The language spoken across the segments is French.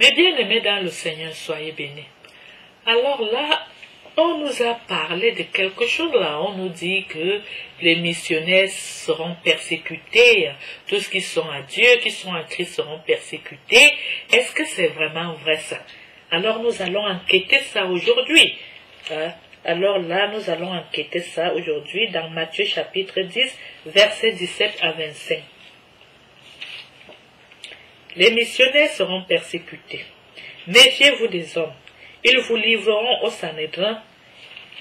Mes bien-aimés dans le Seigneur, soyez bénis. Alors là, on nous a parlé de quelque chose là. On nous dit que les missionnaires seront persécutés. Tous ceux qui sont à Dieu, qui sont en Christ seront persécutés. Est-ce que c'est vraiment vrai ça? Alors nous allons enquêter ça aujourd'hui. Alors là, nous allons enquêter ça aujourd'hui dans Matthieu chapitre 10, versets 17 à 25. Les missionnaires seront persécutés. Méfiez-vous des hommes. Ils vous livreront au Sanhédrin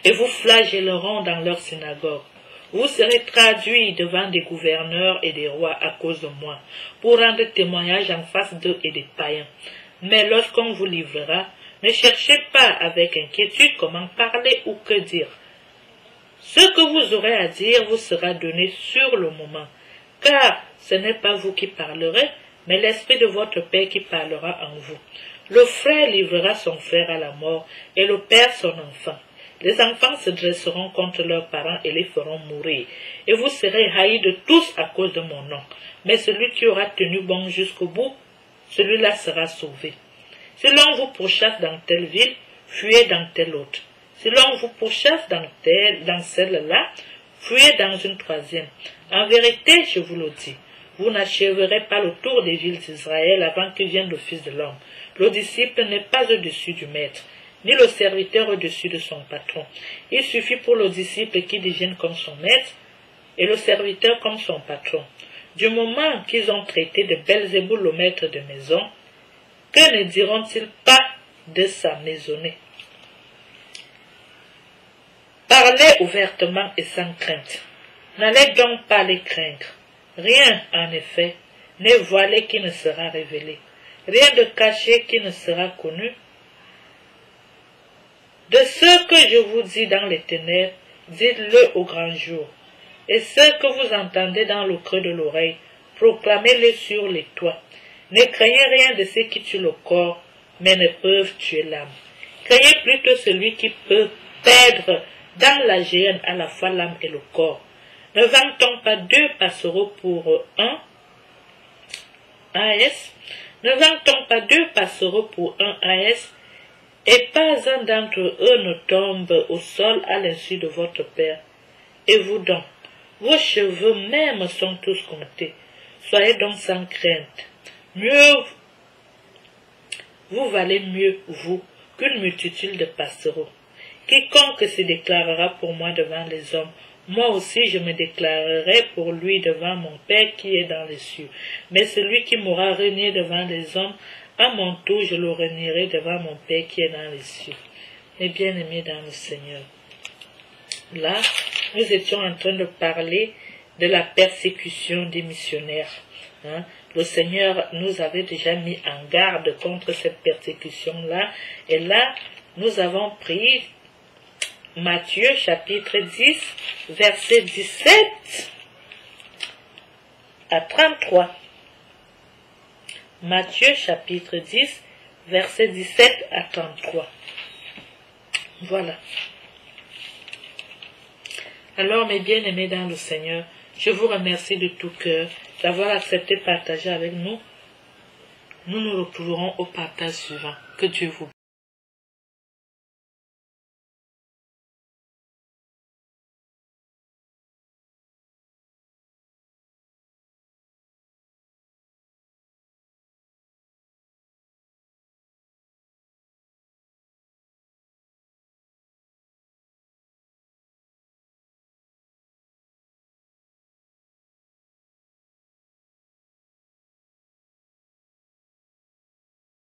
et vous flagelleront dans leur synagogue. Vous serez traduits devant des gouverneurs et des rois à cause de moi, pour rendre témoignage en face d'eux et des païens. Mais lorsqu'on vous livrera, ne cherchez pas avec inquiétude comment parler ou que dire. Ce que vous aurez à dire vous sera donné sur le moment, car ce n'est pas vous qui parlerez, mais l'Esprit de votre Père qui parlera en vous. Le frère livrera son frère à la mort, et le père son enfant. Les enfants se dresseront contre leurs parents et les feront mourir. Et vous serez haïs de tous à cause de mon nom. Mais celui qui aura tenu bon jusqu'au bout, celui-là sera sauvé. Si l'on vous pourchasse dans telle ville, fuyez dans telle autre. Si l'on vous pourchasse dans celle-là, fuyez dans une troisième. En vérité, je vous le dis, vous n'achèverez pas le tour des villes d'Israël avant que vienne le Fils de l'homme. Le disciple n'est pas au-dessus du maître, ni le serviteur au-dessus de son patron. Il suffit pour le disciple qu'il devienne comme son maître, et le serviteur comme son patron. Du moment qu'ils ont traité de Belzéboul le maître de maison, que ne diront-ils pas de sa maisonnée? Parlez ouvertement et sans crainte. N'allez donc pas les craindre. Rien, en effet, n'est voilé qui ne sera révélé. Rien de caché qui ne sera connu. De ce que je vous dis dans les ténèbres, dites-le au grand jour. Et ce que vous entendez dans le creux de l'oreille, proclamez-le sur les toits. Ne craignez rien de ceux qui tuent le corps, mais ne peuvent tuer l'âme. Craignez plutôt celui qui peut perdre dans la géhenne à la fois l'âme et le corps. Ne vend-on pas 2 passereaux pour un AS? Ne vend-on pas 2 passereaux pour un AS? Et pas un d'entre eux ne tombe au sol à l'insu de votre Père. Et vous donc, vos cheveux même sont tous comptés. Soyez donc sans crainte. Vous valez mieux, vous, qu'une multitude de passereaux. Quiconque se déclarera pour moi devant les hommes, moi aussi je me déclarerai pour lui devant mon Père qui est dans les cieux. Mais celui qui m'aura renié devant les hommes, à mon tour je le renierai devant mon Père qui est dans les cieux. Mes bien-aimés dans le Seigneur, là, nous étions en train de parler de la persécution des missionnaires. Le Seigneur nous avait déjà mis en garde contre cette persécution-là. Et là, nous avons pris Matthieu chapitre 10, verset 17 à 33. Matthieu chapitre 10, verset 17 à 33. Voilà. Alors, mes bien-aimés dans le Seigneur, je vous remercie de tout cœur d'avoir accepté de partager avec nous. Nous nous retrouverons au partage suivant. Que Dieu vous bénisse.